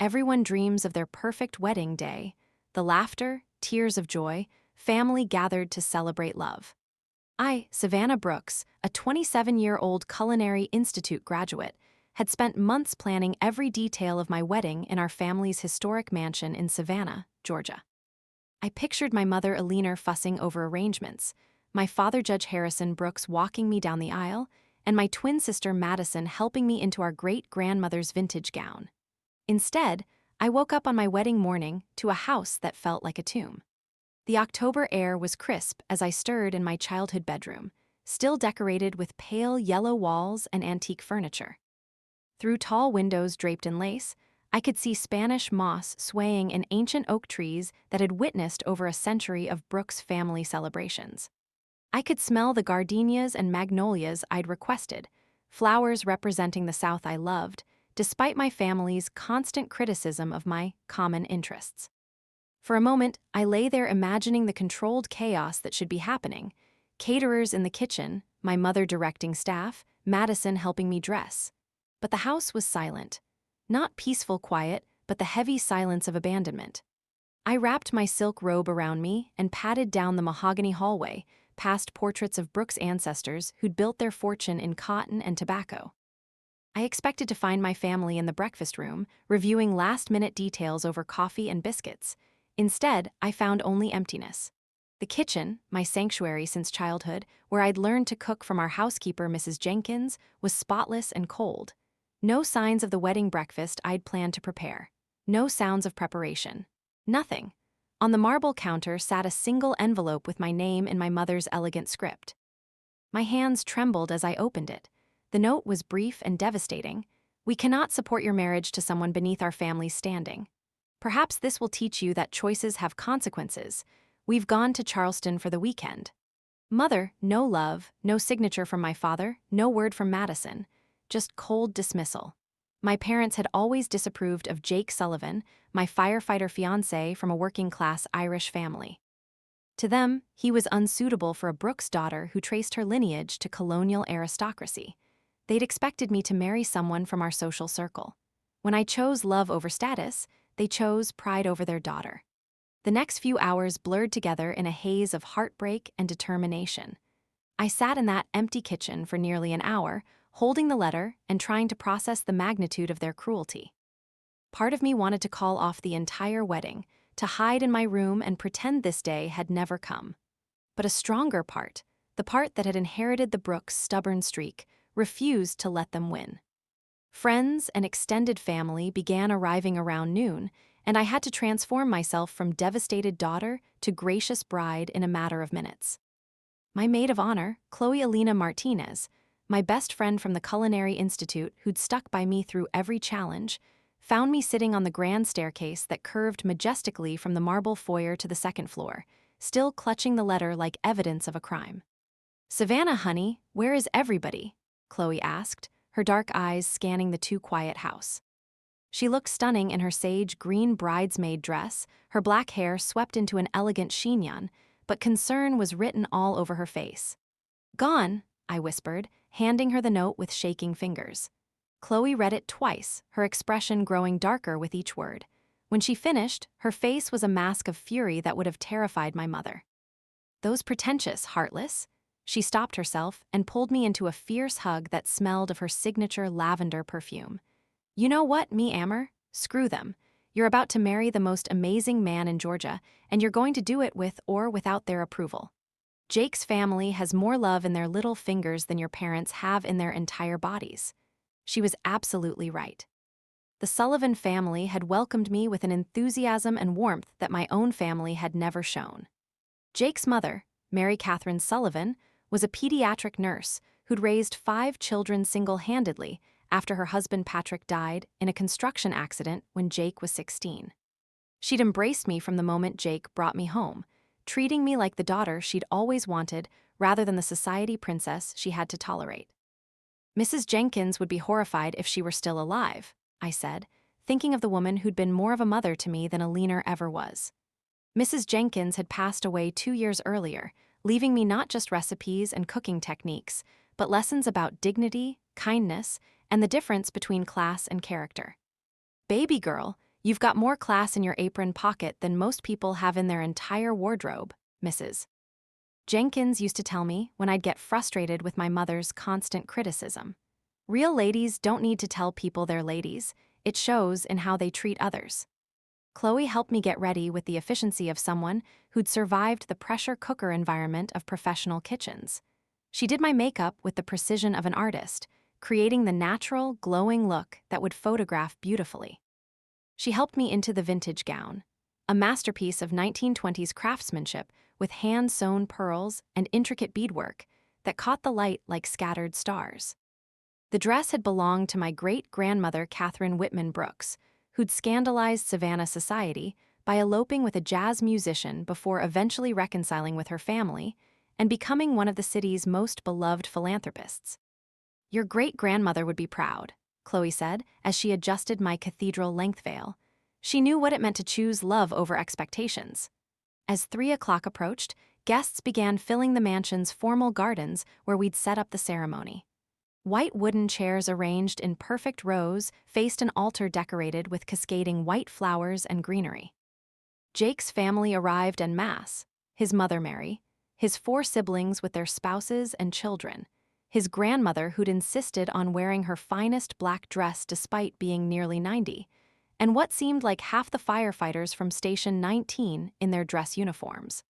Everyone dreams of their perfect wedding day. The laughter, tears of joy, family gathered to celebrate love. I, Savannah Brooks, a 27-year-old Culinary Institute graduate, had spent months planning every detail of my wedding in our family's historic mansion in Savannah, Georgia. I pictured my mother Eleanor fussing over arrangements, my father Judge Harrison Brooks walking me down the aisle, and my twin sister Madison helping me into our great-grandmother's vintage gown. Instead, I woke up on my wedding morning to a house that felt like a tomb. The October air was crisp as I stirred in my childhood bedroom, still decorated with pale yellow walls and antique furniture. Through tall windows draped in lace, I could see Spanish moss swaying in ancient oak trees that had witnessed over a century of Brooks family celebrations. I could smell the gardenias and magnolias I'd requested, flowers representing the South I loved, despite my family's constant criticism of my common interests. For a moment, I lay there imagining the controlled chaos that should be happening: caterers in the kitchen, my mother directing staff, Madison helping me dress. But the house was silent. Not peaceful quiet, but the heavy silence of abandonment. I wrapped my silk robe around me and padded down the mahogany hallway, past portraits of Brooks' ancestors who'd built their fortune in cotton and tobacco. I expected to find my family in the breakfast room, reviewing last-minute details over coffee and biscuits. Instead, I found only emptiness. The kitchen, my sanctuary since childhood, where I'd learned to cook from our housekeeper, Mrs. Jenkins, was spotless and cold. No signs of the wedding breakfast I'd planned to prepare. No sounds of preparation. Nothing. On the marble counter sat a single envelope with my name in my mother's elegant script. My hands trembled as I opened it. The note was brief and devastating. "We cannot support your marriage to someone beneath our family's standing. Perhaps this will teach you that choices have consequences. We've gone to Charleston for the weekend." Mother, no love, no signature from my father, no word from Madison. Just cold dismissal. My parents had always disapproved of Jake Sullivan, my firefighter fiancé from a working-class Irish family. To them, he was unsuitable for a Brooks daughter who traced her lineage to colonial aristocracy. They'd expected me to marry someone from our social circle. When I chose love over status, they chose pride over their daughter. The next few hours blurred together in a haze of heartbreak and determination. I sat in that empty kitchen for nearly an hour, holding the letter and trying to process the magnitude of their cruelty. Part of me wanted to call off the entire wedding, to hide in my room and pretend this day had never come. But a stronger part, the part that had inherited the Brooks' stubborn streak, refused to let them win. Friends and extended family began arriving around noon, and I had to transform myself from devastated daughter to gracious bride in a matter of minutes. My maid of honor, Chloe Alina Martinez, my best friend from the Culinary Institute who'd stuck by me through every challenge, found me sitting on the grand staircase that curved majestically from the marble foyer to the second floor, still clutching the letter like evidence of a crime. "Savannah, honey, where is everybody?" Chloe asked, her dark eyes scanning the too-quiet house. She looked stunning in her sage green bridesmaid dress, her black hair swept into an elegant chignon, but concern was written all over her face. "Gone," I whispered, handing her the note with shaking fingers. Chloe read it twice, her expression growing darker with each word. When she finished, her face was a mask of fury that would have terrified my mother. "Those pretentious, heartless." She stopped herself and pulled me into a fierce hug that smelled of her signature lavender perfume. "You know what, me Amber? Screw them. You're about to marry the most amazing man in Georgia, and you're going to do it with or without their approval. Jake's family has more love in their little fingers than your parents have in their entire bodies." She was absolutely right. The Sullivan family had welcomed me with an enthusiasm and warmth that my own family had never shown. Jake's mother, Mary Catherine Sullivan, was a pediatric nurse who'd raised 5 children single-handedly after her husband Patrick died in a construction accident when Jake was 16. She'd embraced me from the moment Jake brought me home, treating me like the daughter she'd always wanted rather than the society princess she had to tolerate. "Mrs. Jenkins would be horrified if she were still alive," I said, thinking of the woman who'd been more of a mother to me than Eleanor ever was. Mrs. Jenkins had passed away 2 years earlier, leaving me not just recipes and cooking techniques, but lessons about dignity, kindness, and the difference between class and character. "Baby girl, You've got more class in your apron pocket than most people have in their entire wardrobe, Mrs. Jenkins used to tell me when I'd get frustrated with my mother's constant criticism. Real ladies don't need to tell people they're ladies. It shows in how they treat others. Chloe helped me get ready with the efficiency of someone who'd survived the pressure cooker environment of professional kitchens. She did my makeup with the precision of an artist, creating the natural, glowing look that would photograph beautifully. She helped me into the vintage gown, a masterpiece of 1920s craftsmanship with hand-sewn pearls and intricate beadwork that caught the light like scattered stars. The dress had belonged to my great-grandmother Catherine Whitman Brooks, who'd scandalized Savannah society by eloping with a jazz musician before eventually reconciling with her family and becoming one of the city's most beloved philanthropists. "Your great-grandmother would be proud," Chloe said as she adjusted my cathedral-length veil. She knew what it meant to choose love over expectations. As 3 o'clock approached, guests began filling the mansion's formal gardens where we'd set up the ceremony. White wooden chairs arranged in perfect rows faced an altar decorated with cascading white flowers and greenery. Jake's family arrived en masse: his mother Mary, his 4 siblings with their spouses and children, his grandmother who'd insisted on wearing her finest black dress despite being nearly 90, and what seemed like half the firefighters from Station 19 in their dress uniforms.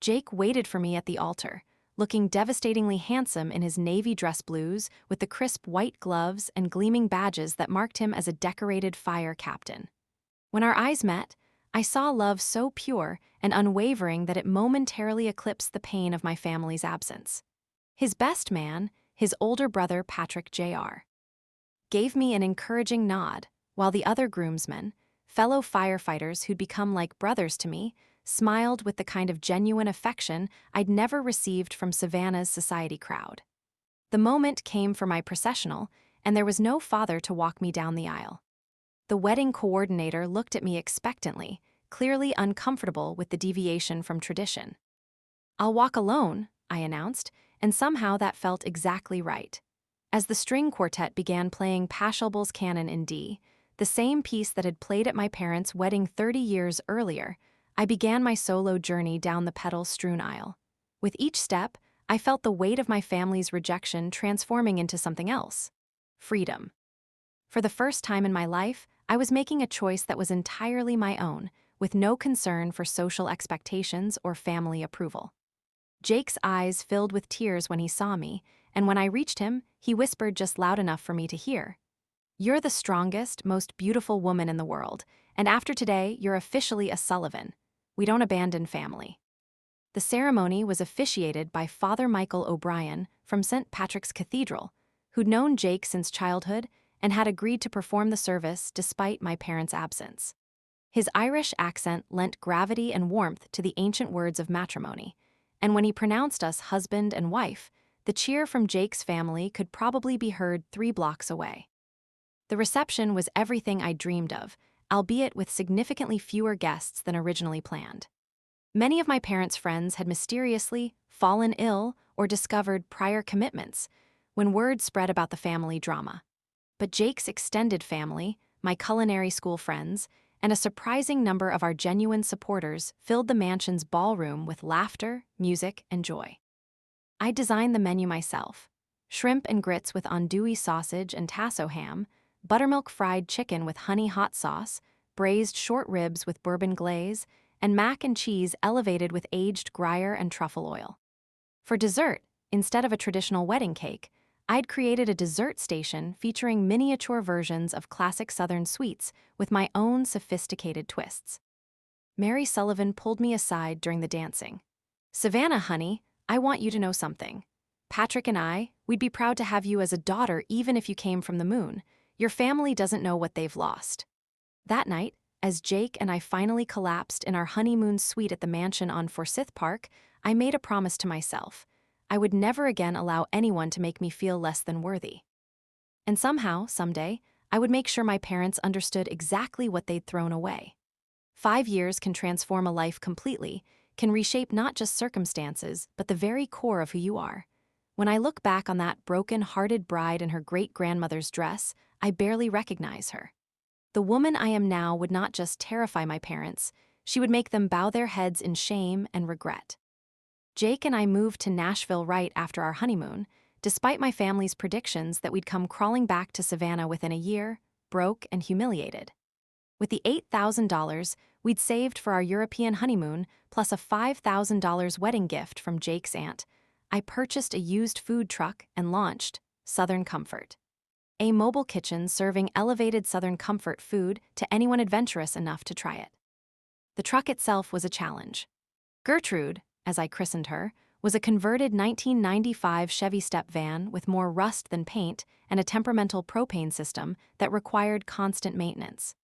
Jake waited for me at the altar, looking devastatingly handsome in his navy dress blues with the crisp white gloves and gleaming badges that marked him as a decorated fire captain. When our eyes met, I saw love so pure and unwavering that it momentarily eclipsed the pain of my family's absence. His best man, his older brother Patrick Jr., gave me an encouraging nod, while the other groomsmen, fellow firefighters who'd become like brothers to me, smiled with the kind of genuine affection I'd never received from Savannah's society crowd. The moment came for my processional, and there was no father to walk me down the aisle. The wedding coordinator looked at me expectantly, clearly uncomfortable with the deviation from tradition. "I'll walk alone," I announced, and somehow that felt exactly right. As the string quartet began playing Pachelbel's Canon in D, the same piece that had played at my parents' wedding 30 years earlier, I began my solo journey down the petal-strewn aisle. With each step, I felt the weight of my family's rejection transforming into something else: freedom. For the first time in my life, I was making a choice that was entirely my own, with no concern for social expectations or family approval. Jake's eyes filled with tears when he saw me, and when I reached him, he whispered just loud enough for me to hear, "You're the strongest, most beautiful woman in the world, and after today, you're officially a Sullivan. We don't abandon family." The ceremony was officiated by Father Michael O'Brien from St. Patrick's Cathedral, who'd known Jake since childhood and had agreed to perform the service despite my parents' absence. His Irish accent lent gravity and warmth to the ancient words of matrimony, and when he pronounced us husband and wife, the cheer from Jake's family could probably be heard 3 blocks away. The reception was everything I dreamed of, albeit with significantly fewer guests than originally planned. Many of my parents' friends had mysteriously fallen ill or discovered prior commitments when word spread about the family drama. But Jake's extended family, my culinary school friends, and a surprising number of our genuine supporters filled the mansion's ballroom with laughter, music, and joy. I designed the menu myself: shrimp and grits with andouille sausage and tasso ham, buttermilk fried chicken with honey hot sauce, braised short ribs with bourbon glaze, and mac and cheese elevated with aged Gruyere and truffle oil. For dessert, instead of a traditional wedding cake, I'd created a dessert station featuring miniature versions of classic Southern sweets with my own sophisticated twists. Mary Sullivan pulled me aside during the dancing. "Savannah, honey, I want you to know something. Patrick and we'd be proud to have you as a daughter even if you came from the moon. Your family doesn't know what they've lost." That night, as Jake and I finally collapsed in our honeymoon suite at the mansion on Forsyth Park, I made a promise to myself: I would never again allow anyone to make me feel less than worthy. And somehow, someday, I would make sure my parents understood exactly what they'd thrown away. 5 years can transform a life completely, can reshape not just circumstances, but the very core of who you are. When I look back on that broken-hearted bride in her great-grandmother's dress, I barely recognize her. The woman I am now would not just terrify my parents, she would make them bow their heads in shame and regret. Jake and I moved to Nashville right after our honeymoon, despite my family's predictions that we'd come crawling back to Savannah within a year, broke and humiliated. With the $8,000 we'd saved for our European honeymoon, plus a $5,000 wedding gift from Jake's aunt, I purchased a used food truck and launched Southern Comfort, a mobile kitchen serving elevated Southern comfort food to anyone adventurous enough to try it. The truck itself was a challenge. Gertrude, as I christened her, was a converted 1995 Chevy step van with more rust than paint and a temperamental propane system that required constant maintenance.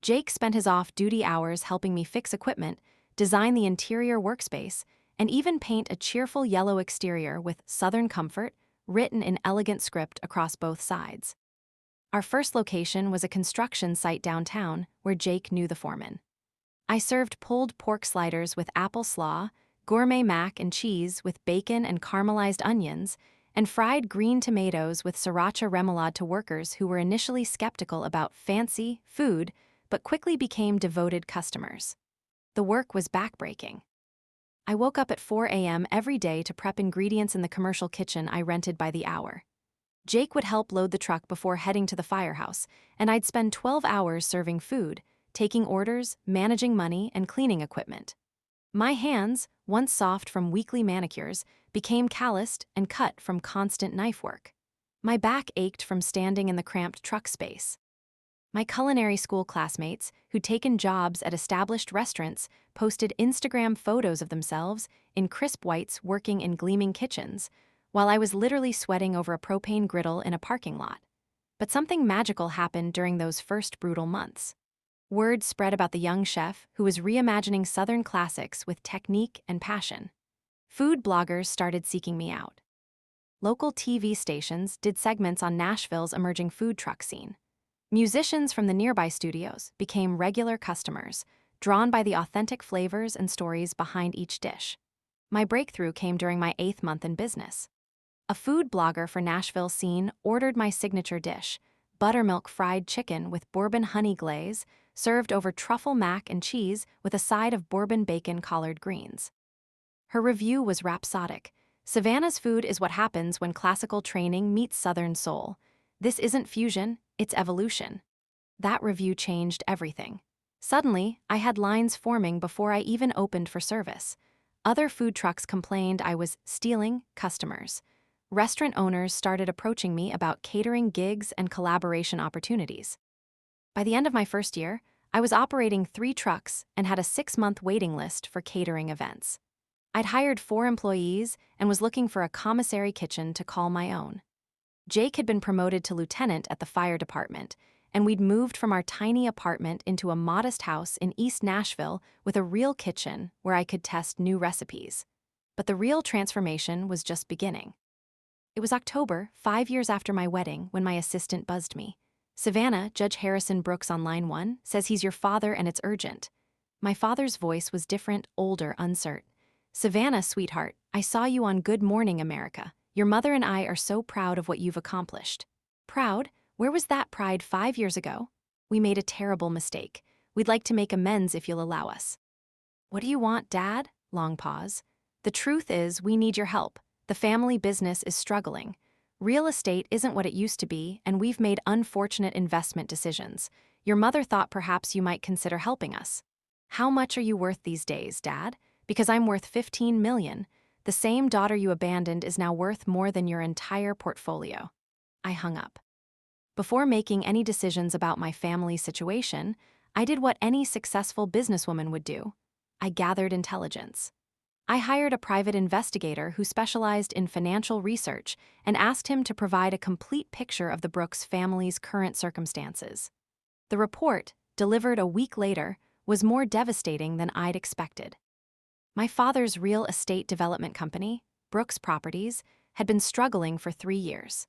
Jake spent his off-duty hours helping me fix equipment, design the interior workspace, and even paint a cheerful yellow exterior with Southern Comfort written in elegant script across both sides. Our first location was a construction site downtown where Jake knew the foreman. I served pulled pork sliders with apple slaw, gourmet mac and cheese with bacon and caramelized onions, and fried green tomatoes with sriracha remoulade to workers who were initially skeptical about fancy food but quickly became devoted customers. The work was backbreaking. I woke up at 4 a.m. every day to prep ingredients in the commercial kitchen I rented by the hour. Jake would help load the truck before heading to the firehouse, and I'd spend 12 hours serving food, taking orders, managing money, and cleaning equipment. My hands, once soft from weekly manicures, became calloused and cut from constant knife work. My back ached from standing in the cramped truck space. My culinary school classmates, who'd taken jobs at established restaurants, posted Instagram photos of themselves in crisp whites working in gleaming kitchens, while I was literally sweating over a propane griddle in a parking lot. But something magical happened during those first brutal months. Word spread about the young chef who was reimagining Southern classics with technique and passion. Food bloggers started seeking me out. Local TV stations did segments on Nashville's emerging food truck scene. Musicians from the nearby studios became regular customers, drawn by the authentic flavors and stories behind each dish. My breakthrough came during my 8th month in business. A food blogger for Nashville scene ordered my signature dish, buttermilk fried chicken with bourbon honey glaze, served over truffle mac and cheese with a side of bourbon bacon collard greens. Her review was rhapsodic. Savannah's food is what happens when classical training meets Southern soul. This isn't fusion, it's evolution. That review changed everything. Suddenly, I had lines forming before I even opened for service. Other food trucks complained I was stealing customers. Restaurant owners started approaching me about catering gigs and collaboration opportunities. By the end of my first year, I was operating 3 trucks and had a 6-month waiting list for catering events. I'd hired 4 employees and was looking for a commissary kitchen to call my own. Jake had been promoted to lieutenant at the fire department, and we'd moved from our tiny apartment into a modest house in East Nashville with a real kitchen where I could test new recipes. But the real transformation was just beginning. It was October, 5 years after my wedding, when my assistant buzzed me. "Savannah, Judge Harrison Brooks on line 1, says he's your father and it's urgent." My father's voice was different, older, uncertain. "Savannah, sweetheart, I saw you on Good Morning America. Your mother and I are so proud of what you've accomplished." Proud? Where was that pride 5 years ago? "We made a terrible mistake. We'd like to make amends if you'll allow us." "What do you want, Dad?" Long pause. "The truth is, we need your help. The family business is struggling. Real estate isn't what it used to be, and we've made unfortunate investment decisions. Your mother thought perhaps you might consider helping us." "How much are you worth these days, Dad?" "Because I'm worth $15 million. The same daughter you abandoned is now worth more than your entire portfolio." I hung up. Before making any decisions about my family situation, I did what any successful businesswoman would do. I gathered intelligence. I hired a private investigator who specialized in financial research and asked him to provide a complete picture of the Brooks family's current circumstances. The report, delivered a week later, was more devastating than I'd expected. My father's real estate development company, Brooks Properties, had been struggling for 3 years.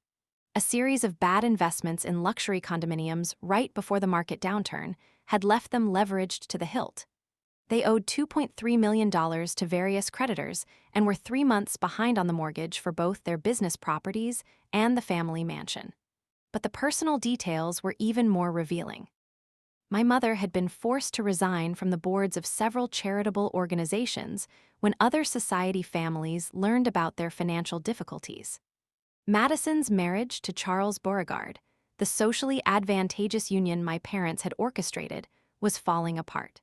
A series of bad investments in luxury condominiums right before the market downturn had left them leveraged to the hilt. They owed $2.3 million to various creditors and were 3 months behind on the mortgage for both their business properties and the family mansion. But the personal details were even more revealing. My mother had been forced to resign from the boards of several charitable organizations when other society families learned about their financial difficulties. Madison's marriage to Charles Beauregard, the socially advantageous union my parents had orchestrated, was falling apart.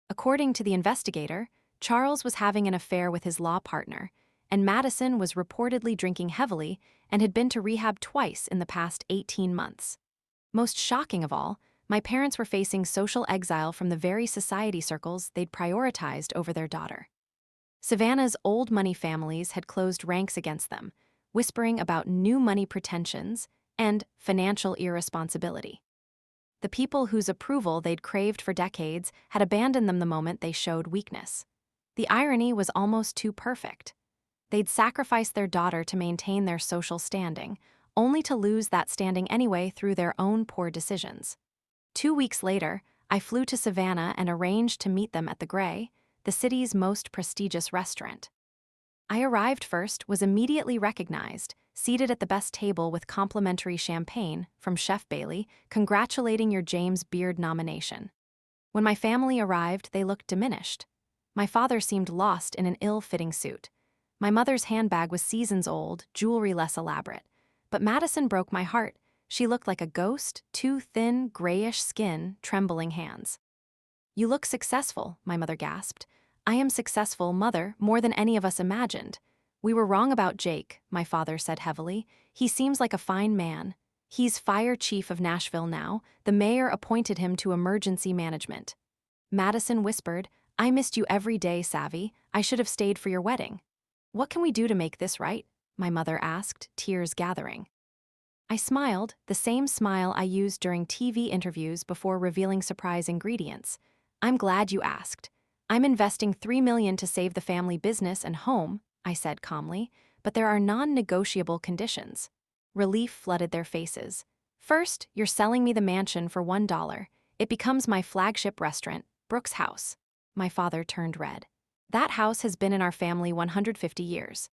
According to the investigator, Charles was having an affair with his law partner, and Madison was reportedly drinking heavily and had been to rehab twice in the past 18 months. Most shocking of all, my parents were facing social exile from the very society circles they'd prioritized over their daughter. Savannah's old money families had closed ranks against them, whispering about new money pretensions and financial irresponsibility. The people whose approval they'd craved for decades had abandoned them the moment they showed weakness. The irony was almost too perfect. They'd sacrificed their daughter to maintain their social standing, only to lose that standing anyway through their own poor decisions. 2 weeks later, I flew to Savannah and arranged to meet them at the Grey, the city's most prestigious restaurant. I arrived first, was immediately recognized, seated at the best table with complimentary champagne from Chef Bailey, congratulating your James Beard nomination. When my family arrived, they looked diminished. My father seemed lost in an ill-fitting suit. My mother's handbag was seasons old, jewelry less elaborate. But Madison broke my heart. She looked like a ghost, too thin, grayish skin, trembling hands. "You look successful," my mother gasped. "I am successful, mother, more than any of us imagined." "We were wrong about Jake," my father said heavily. "He seems like a fine man. He's fire chief of Nashville now. The mayor appointed him to emergency management." Madison whispered, "I missed you every day, Savvy. I should have stayed for your wedding." "What can we do to make this right?" my mother asked, tears gathering. I smiled, the same smile I used during TV interviews before revealing surprise ingredients. "I'm glad you asked. I'm investing $3 million to save the family business and home," I said calmly, "but there are non-negotiable conditions." Relief flooded their faces. "First, you're selling me the mansion for $1. It becomes my flagship restaurant, Brooks House." My father turned red. "That house has been in our family 150 years.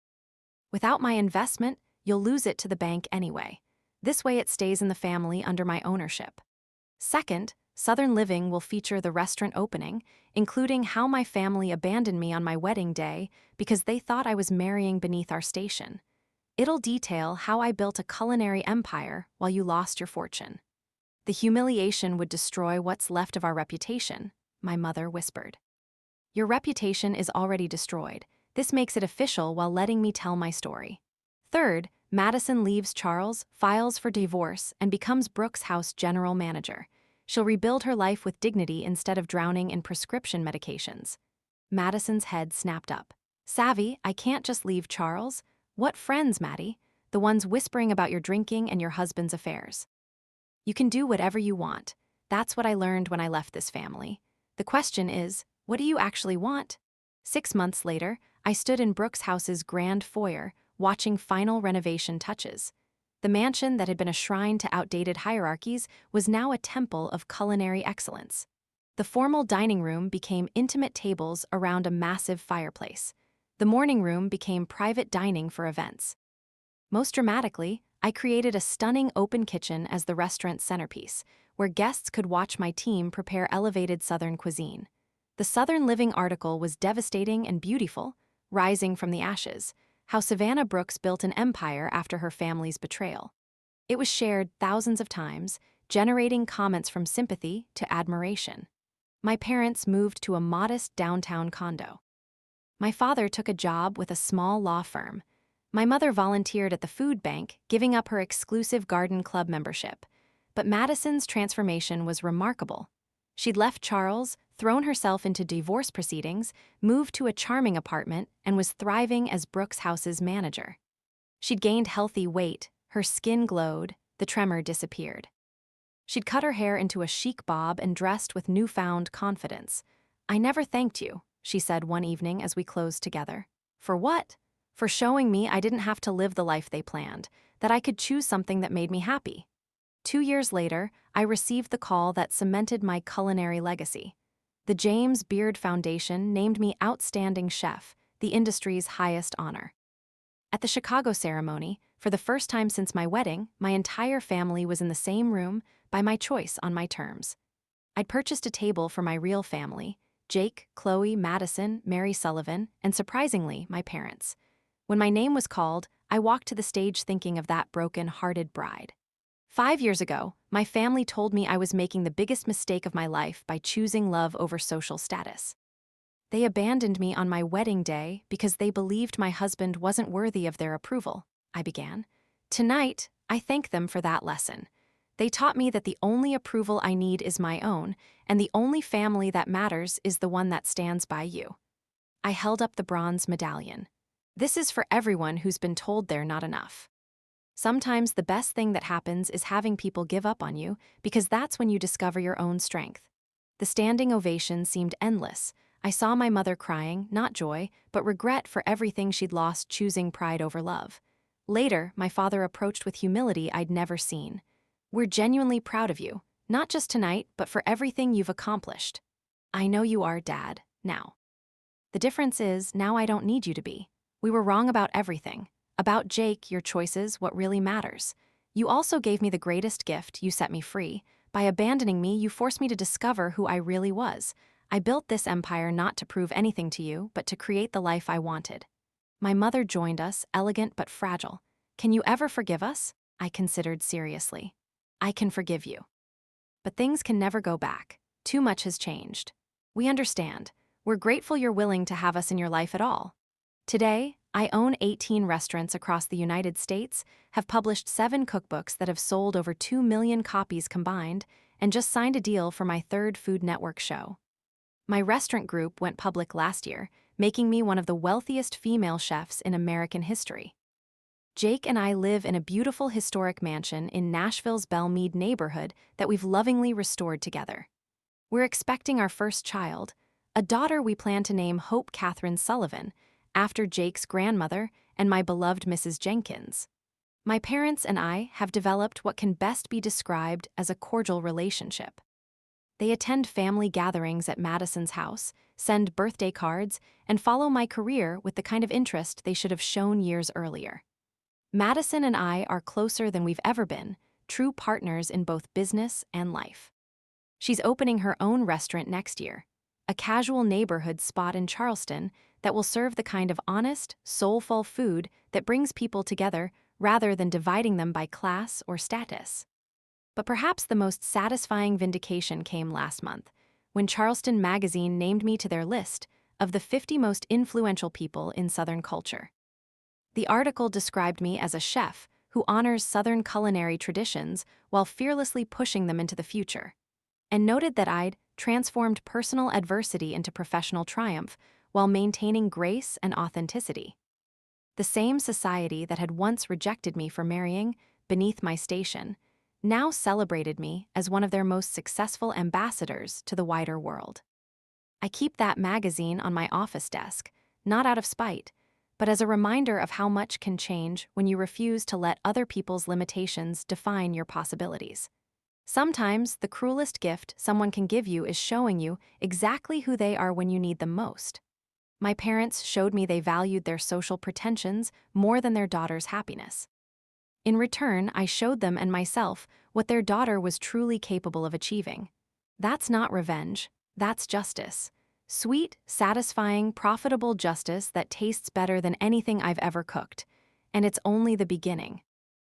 Without my investment, you'll lose it to the bank anyway. This way it stays in the family under my ownership. Second, Southern Living will feature the restaurant opening, including how my family abandoned me on my wedding day because they thought I was marrying beneath our station. It'll detail how I built a culinary empire while you lost your fortune. The humiliation would destroy what's left of our reputation," my mother whispered. "Your reputation is already destroyed. This makes it official while letting me tell my story." Third, Madison leaves Charles, files for divorce, and becomes Brooks House general manager. She'll rebuild her life with dignity instead of drowning in prescription medications. Madison's head snapped up. "Savvy, I can't just leave Charles. What friends, Maddie? The ones whispering about your drinking and your husband's affairs." "You can do whatever you want. That's what I learned when I left this family. The question is, what do you actually want?" 6 months later, I stood in Brooks House's grand foyer, watching final renovation touches. The mansion that had been a shrine to outdated hierarchies was now a temple of culinary excellence. The formal dining room became intimate tables around a massive fireplace. The morning room became private dining for events. Most dramatically, I created a stunning open kitchen as the restaurant's centerpiece, where guests could watch my team prepare elevated Southern cuisine. The Southern Living article was devastating and beautiful, rising from the ashes, how Savannah Brooks built an empire after her family's betrayal. It was shared thousands of times, generating comments from sympathy to admiration. My parents moved to a modest downtown condo. My father took a job with a small law firm. My mother volunteered at the food bank, giving up her exclusive garden club membership. But Madison's transformation was remarkable. She'd left Charles, thrown herself into divorce proceedings, moved to a charming apartment, and was thriving as Brooks House's manager. She'd gained healthy weight, her skin glowed, the tremor disappeared. She'd cut her hair into a chic bob and dressed with newfound confidence. "I never thanked you," she said one evening as we closed together. "For what?" "For showing me I didn't have to live the life they planned, that I could choose something that made me happy." 2 years later, I received the call that cemented my culinary legacy. The James Beard Foundation named me Outstanding Chef, the industry's highest honor. At the Chicago ceremony, for the first time since my wedding, my entire family was in the same room, by my choice on my terms. I'd purchased a table for my real family: Jake, Chloe, Madison, Mary Sullivan, and surprisingly, my parents. When my name was called, I walked to the stage thinking of that broken-hearted bride. 5 years ago, my family told me I was making the biggest mistake of my life by choosing love over social status. They abandoned me on my wedding day because they believed my husband wasn't worthy of their approval, I began. Tonight, I thank them for that lesson. They taught me that the only approval I need is my own, and the only family that matters is the one that stands by you. I held up the bronze medallion. This is for everyone who's been told they're not enough. Sometimes the best thing that happens is having people give up on you, because that's when you discover your own strength. The standing ovation seemed endless. I saw my mother crying, not joy, but regret for everything she'd lost choosing pride over love. Later, my father approached with humility I'd never seen. "We're genuinely proud of you, not just tonight, but for everything you've accomplished." "I know you are, Dad, now. The difference is, now I don't need you to be. We were wrong about everything. About Jake, your choices, what really matters. You also gave me the greatest gift: you set me free. By abandoning me, you forced me to discover who I really was. I built this empire not to prove anything to you, but to create the life I wanted." My mother joined us, elegant but fragile. "Can you ever forgive us?" I considered seriously. "I can forgive you. But things can never go back. Too much has changed. We understand. We're grateful you're willing to have us in your life at all." Today, I own 18 restaurants across the United States, have published 7 cookbooks that have sold over 2 million copies combined, and just signed a deal for my 3rd Food Network show. My restaurant group went public last year, making me one of the wealthiest female chefs in American history. Jake and I live in a beautiful historic mansion in Nashville's Belmead neighborhood that we've lovingly restored together. We're expecting our first child, a daughter we plan to name Hope Catherine Sullivan, after Jake's grandmother and my beloved Mrs. Jenkins. My parents and I have developed what can best be described as a cordial relationship. They attend family gatherings at Madison's house, send birthday cards, and follow my career with the kind of interest they should have shown years earlier. Madison and I are closer than we've ever been, true partners in both business and life. She's opening her own restaurant next year, a casual neighborhood spot in Charleston that will serve the kind of honest, soulful food that brings people together rather than dividing them by class or status. But perhaps the most satisfying vindication came last month, when Charleston magazine named me to their list of the 50 most influential people in Southern culture. The article described me as a chef who honors Southern culinary traditions while fearlessly pushing them into the future, and noted that I'd transformed personal adversity into professional triumph while maintaining grace and authenticity. The same society that had once rejected me for marrying beneath my station now celebrated me as one of their most successful ambassadors to the wider world. I keep that magazine on my office desk, not out of spite, but as a reminder of how much can change when you refuse to let other people's limitations define your possibilities. Sometimes the cruelest gift someone can give you is showing you exactly who they are when you need them most. My parents showed me they valued their social pretensions more than their daughter's happiness. In return, I showed them and myself what their daughter was truly capable of achieving. That's not revenge, that's justice. Sweet, satisfying, profitable justice that tastes better than anything I've ever cooked. And it's only the beginning.